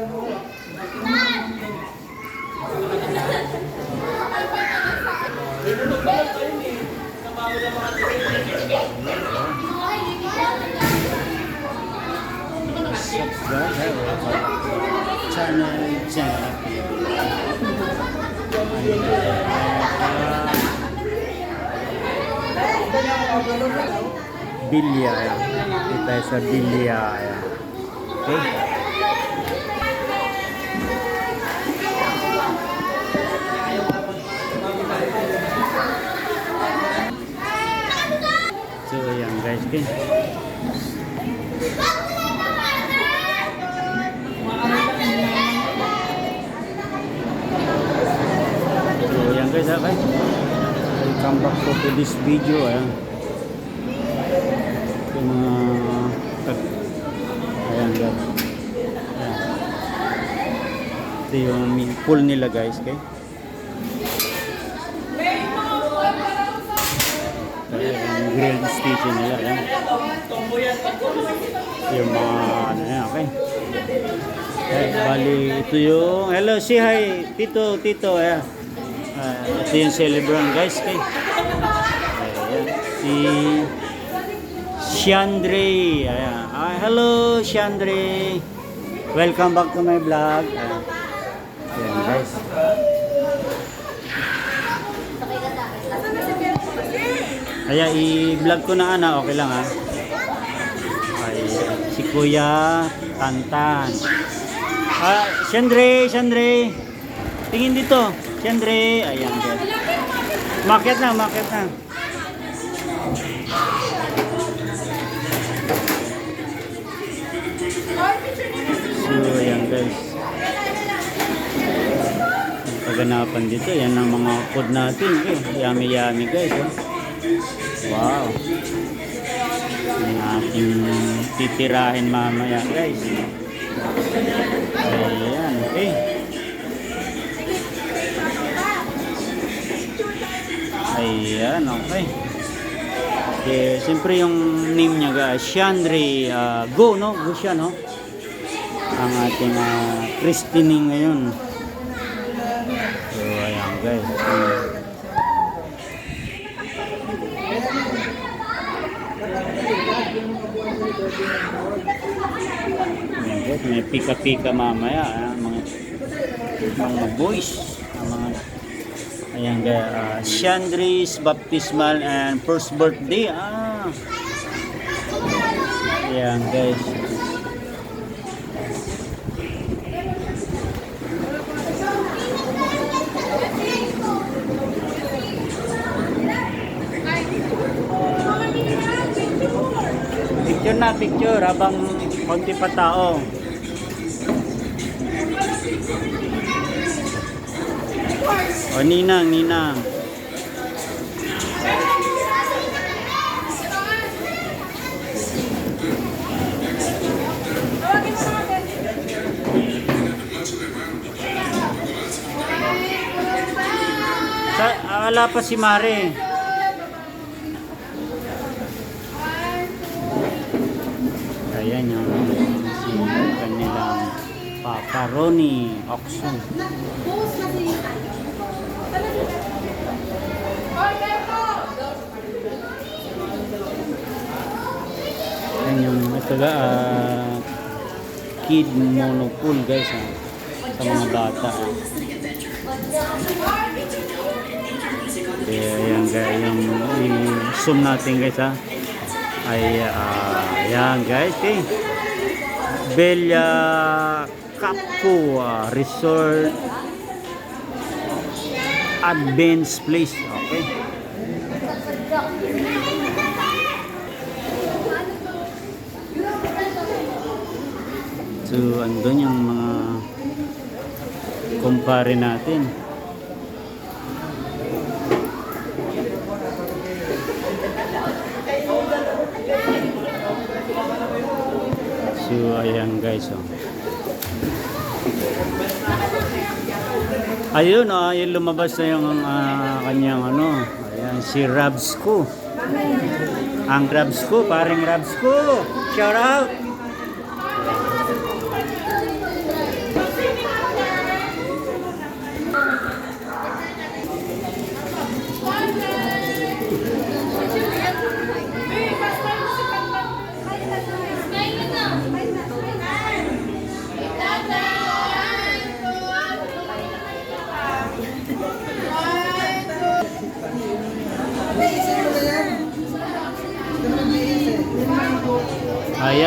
Subscribe channel Bilya. Kita sa Bilya. Okay. So yan guys, okay. So yan guys, okay. Welcome back to this video. Ayan. Yung mga ayan guys. Ayan. Ito yung pool nila guys, okay. Yung grilled station nila, yan. Yung mga ano yan, okay. Bali, ito yung hello, say hi tito, ayan. Ito yung celebrant guys, okay. Ayan, si Shandre, ayan. Hello Shandre, welcome back to my vlog. Ayan guys. Kaya i-vlog ko na okay lang ha. Ay, si Kuya Tantan. Shandre. Tingin dito. Shandre. Ayan. Market na. So, ayan guys. Paganapan dito. Yan ang mga food natin. Yummy guys. Wow. Ang ating titirahin mamaya guys. Ayan, okay. Ayan, okay. Okay, siyempre yung name niya guys, Shandre, Go siya, no? Ang ating christening ngayon. So, ayan guys. May pika-pika mamaya mga boys, mga ayan guys, Shandre's baptismal and first birthday. Ayan guys. Picture habang konti pa tao. O ninang. Wala pa si Mare. Ayan yung kanilang paparoni oxo. Ayan yung kid monopool guys sa mga bata. Ayan guys, yung zoom natin guys ay ayan guys, okay. Bella Capco Resort Advanced Place, okay. So andun yung mga kumpare natin. So ayan guys, ayun yung lumabas na yung kanyang ayan si Rabsko. Ang Rabsko, paring Rabsko, shout out.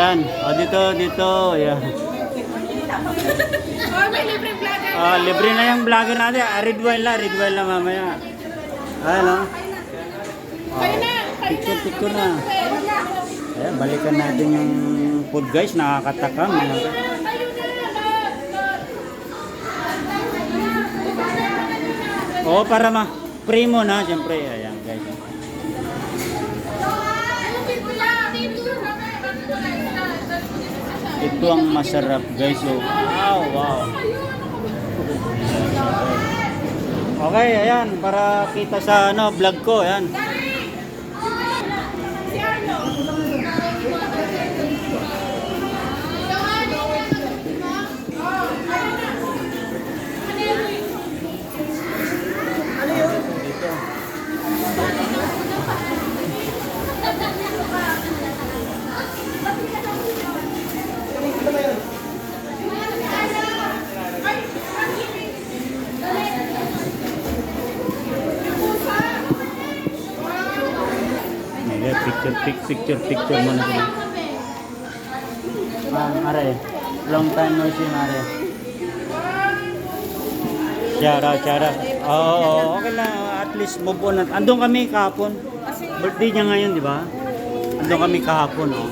Ayan. O, dito. Ayan. Oh, may libre vlogger. Libre na yung vlogger natin. Red wine lang mamaya. Ayan, o. Kayo na. Picture na. Ayan, balikan natin yung food guys. Nakakatakam. Oo, para primo na. Siyempre, ayan guys. Ito ang masarap guys. Oh. Wow. Okay, ayan. Para kita sa vlog ko. Ayan. Picture mo na sila. Are. Long time no see, Are. Shout out. Oo, okay lang. At least move on. Andun kami kahapon. Birthday niya ngayon, di ba? Andun kami kahapon, oh.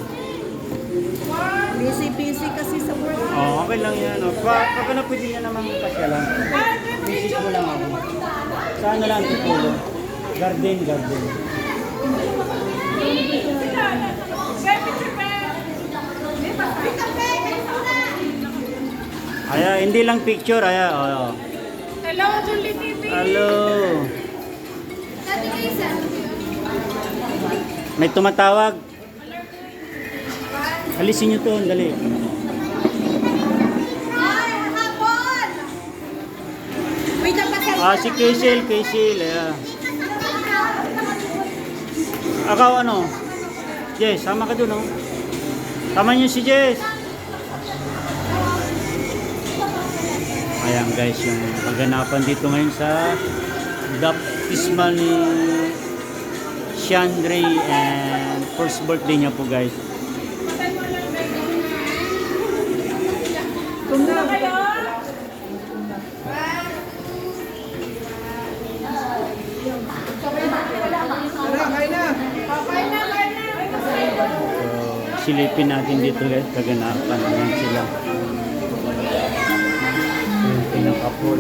Busy kasi sa work. Okay lang yan, oh. Pag na pwede niya naman pasyalan. Message mo lang ako. Saan na lang tutulong? Garden. Hindi lang picture, oh. Hello, Julie TV. Hello. May tumatawag. Alisin nyo to, dali. Si Kaysil, ayan. Akaw ano? Jess, sama ka dun, oh. Tama nyo si Jess. Ayan guys, yung kaganapan dito ngayon sa baptismal ni Chandre and first birthday niya po guys. Kumuna kayo? So, silipin natin dito guys, kaganapan naman sila. Yung pinakapol.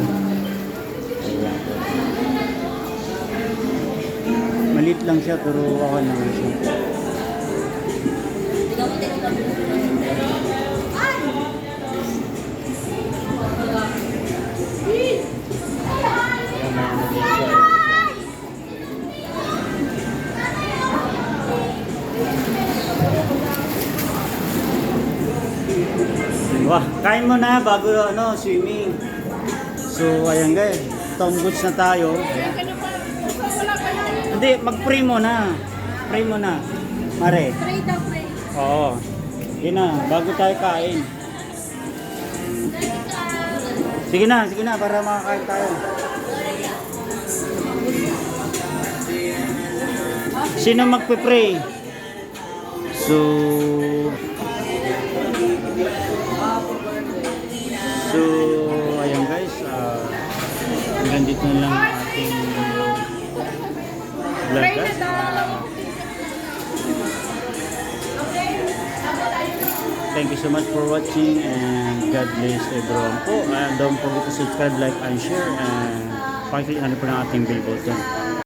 Ayan. Malit lang siya pero ako naman siya. Wah, kain mo na bago swimming. So ayan guys, Tom Goods na tayo. Hindi, mag-pray mo na. Pray mo na. Mare. Pray daw, pray. Oo. Yun na, bago tayo kain. Sige na, para makakain tayo. Sino magpe-pray? So, ayan guys, hanggang dito na lang ating vlog guys. Thank you so much for watching and God bless everyone po. And don't forget to subscribe, like, and share, and pakiclick na rin po ng ating bell button.